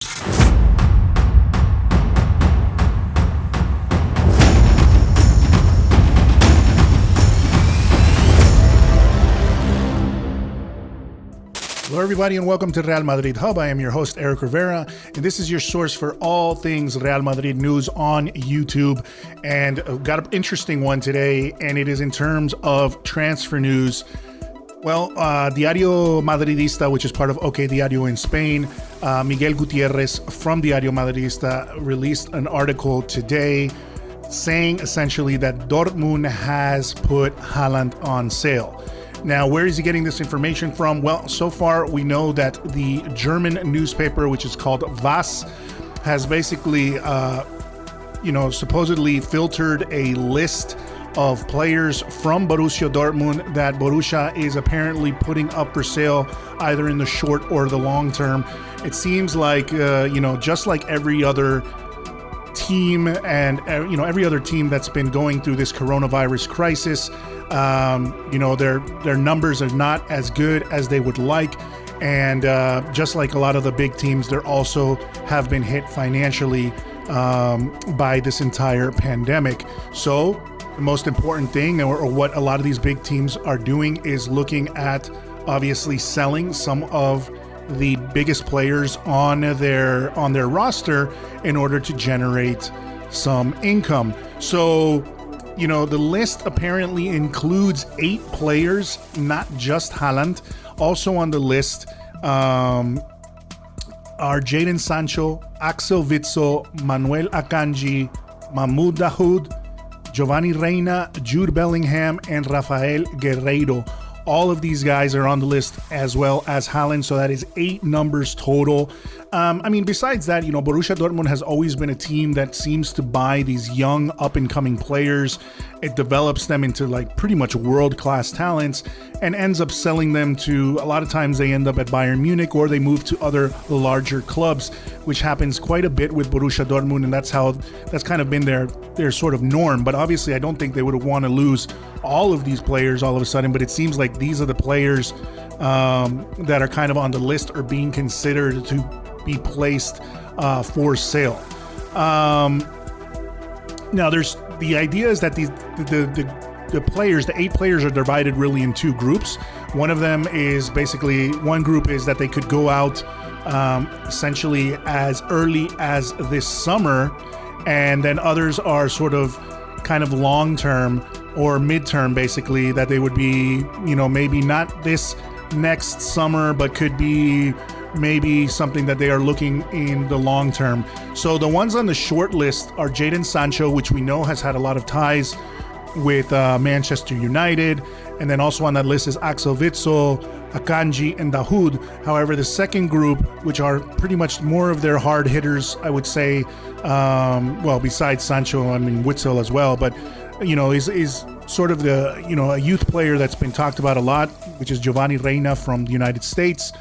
Hello everybody and welcome to Real Madrid Hub. I am your host Eric Rivera and this is your source for all things Real Madrid news on YouTube. And I've got an interesting one today, and it is in terms of transfer news. Well, Diario Madridista, which is part of OK Diario in Spain, Miguel Gutierrez from Diario Madridista released an article today saying essentially that Dortmund has put Haaland on sale. Now, where is he getting this information from? Well, so far we know that the German newspaper, which is called Was, has basically, supposedly filtered a list of players from Borussia Dortmund that Borussia is apparently putting up for sale either in the short or the long term. It seems like, just like every other team and, every other team that's been going through this coronavirus crisis, their numbers are not as good as they would like. And just like a lot of the big teams, they also have been hit financially by this entire pandemic. So the most important thing, or what a lot of these big teams are doing, is looking at obviously selling some of the biggest players on their roster in order to generate some income. So, the list apparently includes 8 players, not just Haaland. Also on the list are Jadon Sancho, Axel Witsel, Manuel Akanji, Mahmoud Dahoud, Giovanni Reina, Jude Bellingham, and Rafael Guerreiro. All of these guys are on the list as well as Haaland, so that is 8 numbers total. Besides that, Borussia Dortmund has always been a team that seems to buy these young up-and-coming players. It develops them into pretty much world-class talents and ends up selling them to, a lot of times they end up at Bayern Munich or they move to other larger clubs, which happens quite a bit with Borussia Dortmund, and that's kind of been their sort of norm. But obviously I don't think they would want to lose all of these players all of a sudden, but it seems like these are the players that are kind of on the list or being considered to be placed for sale. Now, the idea is that the players, the 8 players, are divided really in 2 groups. One of them is basically, one group is that they could go out essentially as early as this summer, and then others are sort of kind of long-term or midterm, basically, that they would be, maybe not this next summer, but could be maybe something that they are looking in the long term. So the ones on the short list are Jadon Sancho, which we know has had a lot of ties with Manchester United. And then also on that list is Axel Witsel, Akanji, and Dahoud. However, the second group, which are pretty much more of their hard hitters, I would say, besides Sancho, Witsel as well, but is sort of the, a youth player that's been talked about a lot, which is Giovanni Reina from the United States,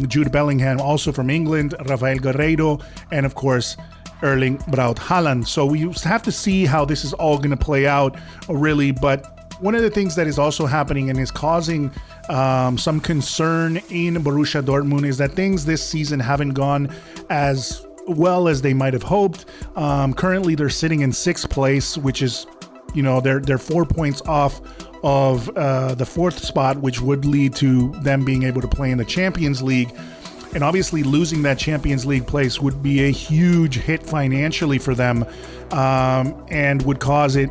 Jude Bellingham also from England, Rafael Guerreiro, and of course, Erling Braut Haaland. So we have to see how this is all going to play out, really. But one of the things that is also happening and is causing some concern in Borussia Dortmund is that things this season haven't gone as well as they might have hoped. Currently, they're sitting in 6th place, which is, they're 4 points off of the 4th spot, which would lead to them being able to play in the Champions League. And obviously losing that Champions League place would be a huge hit financially for them, and would cause it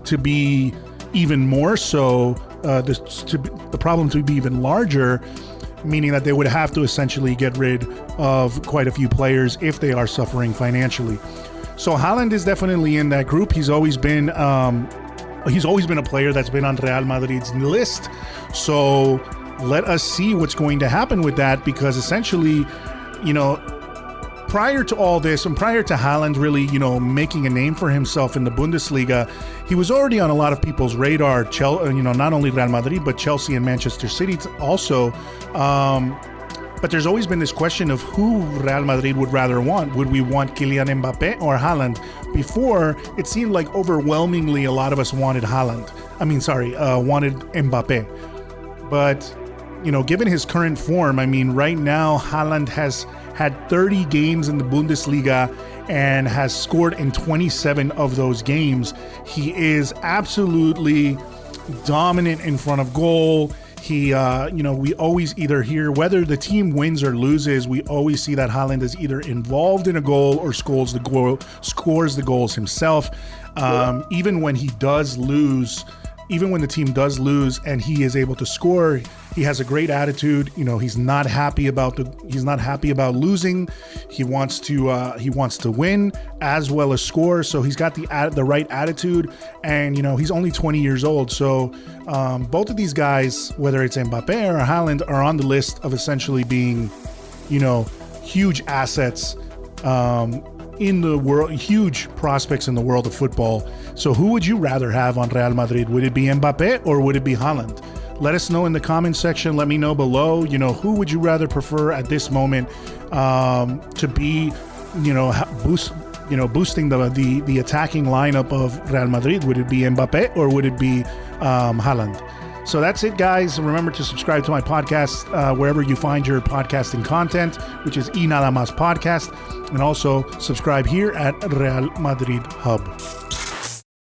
to be even more so, the problem to be even larger, meaning that they would have to essentially get rid of quite a few players if they are suffering financially. So Haaland is definitely in that group. He's always been a player that's been on Real Madrid's list. So let us see what's going to happen with that, because essentially, prior to all this and prior to Haaland really, making a name for himself in the Bundesliga, he was already on a lot of people's radar, not only Real Madrid, but Chelsea and Manchester City also. But there's always been this question of who Real Madrid would rather want. Would we want Kylian Mbappe or Haaland? Before, it seemed like overwhelmingly a lot of us wanted wanted Mbappe. But, given his current form, right now Haaland has had 30 games in the Bundesliga and has scored in 27 of those games. He is absolutely dominant in front of goal. He, we always either hear, whether the team wins or loses, we always see that Haaland is either involved in a goal or scores the goals himself. Even when he does lose, even when the team does lose and he is able to score, he has a great attitude. He's not happy about losing. He wants to win as well as score. So he's got the right attitude, and he's only 20 years old. So both of these guys, whether it's Mbappe or Haaland, are on the list of essentially being, huge assets in the world, huge prospects in the world of football. So who would you rather have on Real Madrid? Would it be Mbappe or would it be Haaland? Let us know in the comment section. Let me know below. Who would you rather prefer at this moment to be, boosting the attacking lineup of Real Madrid? Would it be Mbappe or would it be Haaland? So that's it, guys. Remember to subscribe to my podcast wherever you find your podcasting content, which is Y Nada Más Podcast. And also subscribe here at Real Madrid Hub.